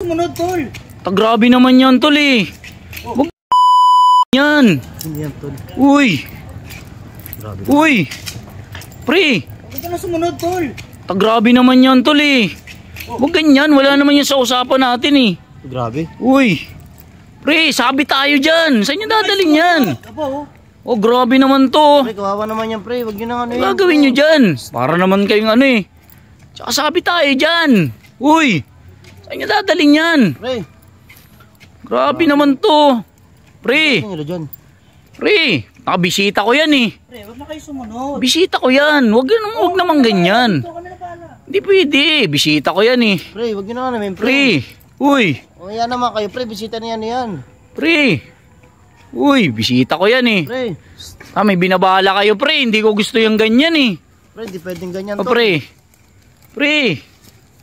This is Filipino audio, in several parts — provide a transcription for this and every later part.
sumunod, tol. Grabe naman yan, tol eh. Wag yan. Hindi yan, tol. Uy. Grabe. Uy. Pre. Huwag ka na sumunod, tol. Grabe naman yan, tol eh. Huwag ganyan, wala naman yan sa usapan natin eh. Grabe. Uy. Pre, sabi tayo dyan. Saan nyo dadalhin yan? Oh, grabe naman to. Pre, kawawa naman yan, pre. Huwag nyo na ano Ano gagawin nyo dyan? Para naman kayong ano eh. Tsaka sabi tayo dyan. Uy. Saan nyo dadalhin yan? Pre. Grabe naman to. Pre. Ano nyo dyan? Pre. Nakabisita ko yan eh. Pre, huwag na kayo sumunod. Bisita ko yan. Huwag naman ganyan. Hindi pwede. Bisita ko yan eh. Pre, huwag nyo na namin, pre. Pre. Uy. O yan naman kayo, pre. Bisita na yan. Pre. Uy, bisita ko yan eh. Pre. May binabala kayo, pre. Hindi ko gusto yung ganyan eh. Pre, di pwedeng ganyan, O, tol. pre. Pre.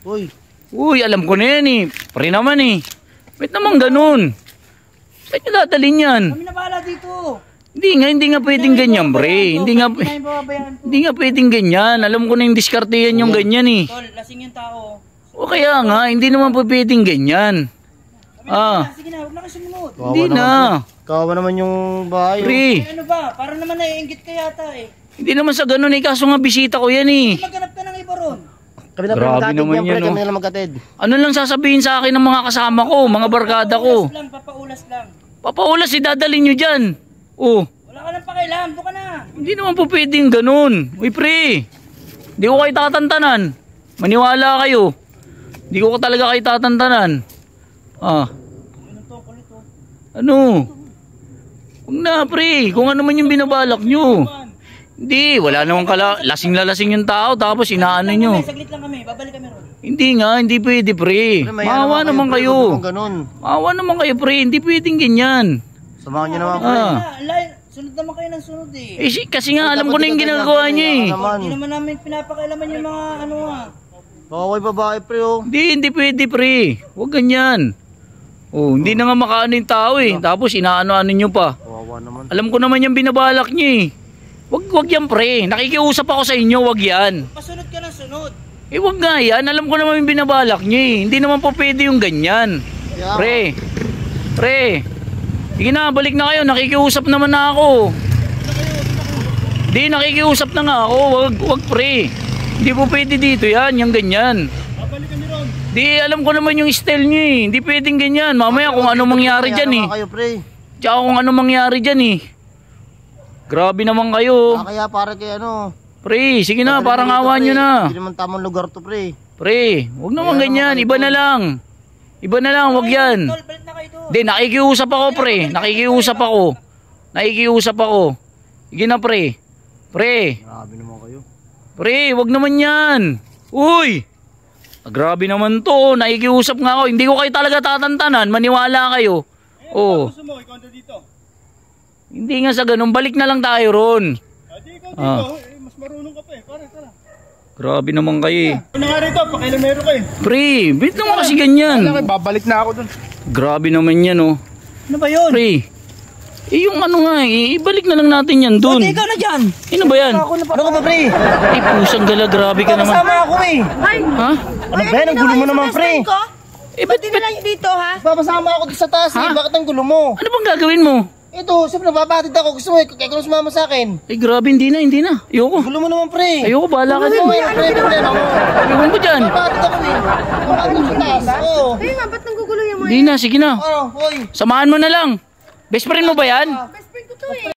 Uy. Uy, alam ko na yan eh. Pre naman eh. Ba't naman ganun? Saan nyo dadalhin yan? Kami na bahala dito. Hindi nga pwedeng ganyan, pre. Hindi nga pwedeng ganyan. Alam ko na yung diskartehan yung ganyan eh. Tol, lasing yung tao. O kaya nga, hindi naman po pwedeng ganyan. Sige na, huwag na kayo sumunod. Hindi na. Kawawa naman yung bahay. Pre. Ano ba? Para naman naiinggit ka yata eh. Hindi naman sa ganun eh. Kaso nga bisita ko yan eh. Maghanap ka ng iba ron. Kami na Grabe magkatid naman yan, pre. yan, Kami oh. na lang magkatid. Ano lang sasabihin sa akin ng mga kasama ko, mga barkada ko? Papaulas lang. Papaulas, idadalhin nyo dyan. Oh. Wala ka nang pakialam, doon ka na. Hindi naman po pwedeng ganun. Uy, pre. Hindi ko kayo tatantanan. Maniwala kayo. Hindi ko talaga kayo tatantanan. Ano? Huwag na, pre. Kung ano man yung binabalak nyo. Hindi, wala namang lasing-lalasing yung tao tapos inaano nyo. Saglit lang kami, babalik kami ron. Hindi nga, hindi pwede, pre. Maawa naman kayo. Maawa naman kayo, pre. Hindi pwedeng ganyan. Samahan nyo naman, pre. Sunod naman kayo ng sunod eh. Kasi nga alam ko na yung ginagawa nyo eh. Hindi naman namin pinapakailaman yung mga ano ah. Bawal babae, pre oh. Hindi pwede, pre. Huwag ganyan. Oh, hindi na nga makaano yung tao eh. Tapos inaano-ano nyo pa. Kawawa naman. Alam ko naman yung binabalak nyo eh. Wag yan, pre. Nakikiusap ako sa inyo, wag yan. Pasunod ka ng sunod. Wag nga yan. Alam ko naman yung binabalak nyo eh. Hindi naman po pwede yung ganyan. Pre. Sige na, balik na kayo. Nakikiusap naman na ako. Hindi, nakikiusap na nga ako. Wag, pre. Hindi po pwede dito yan, yung ganyan. Babalik kami ron. Di, alam ko naman yung style nyo eh. Hindi pwedeng ganyan. Mamaya kung ano mangyari dyan eh. Tsaka kung ano mangyari dyan eh. Grabe naman kayo. Kaya para kay ano. Pre, sige na, parang awa nyo na. Hindi naman tamang lugar to, pre. Pre, huwag naman ganyan. Iba na lang. Iba na lang, huwag yan. Tol, balik na kayo doon. Hindi, nakikiusap ako, pre. Nakikiusap ako. Sige na, pre. Pre. Grabe naman kayo. Pre, huwag naman yan. Uy. Grabe naman to. Nakikiusap nga ako. Hindi ko kayo talaga tatantanan. Maniwala kayo. Oh. Gusto mo, ikaw dito. Hindi nga sa ganun. Balik na lang tayo ron. Di ikaw dito. Mas marunong ka pa eh. Tara. Grabe naman kayo eh. Ano nga rito? Pakilamero ka eh. Pre, bit naman kasi ganyan. Babalik na ako dun. Grabe naman yan oh. Ano ba yun? Pre. Yung ano nga eh. Ibalik na lang natin yan dun. Buti ikaw na dyan. Ano ba yan? Ano ka ba, pre? Ay, pusang gala. Grabe ka naman. Kasama ako eh. Ha? Ano ba yan? Ang gulo mo naman, pre. Ba't Dinala niyo dito, ha? Papasama ako sa taas eh. Bakit ang gulo mo? ano bang gagawin mo? Ito, siyempre nababatid ako. Gusto mo eh. Kaya kung sumama sa akin. Ay, grabe. Hindi na. Ayoko. Gulo mo naman, pre. Ayoko, bahala ka dyan. Pre, problema mo. Ayoko ko dyan. Nababatid ako eh. Nababatid sa taas. Oo. Kaya nga, ba't nanggugulo yung mga Hindi na, sige na. Ano, hoy. Samahan mo na lang. Best friend mo ba yan? best friend ko to eh?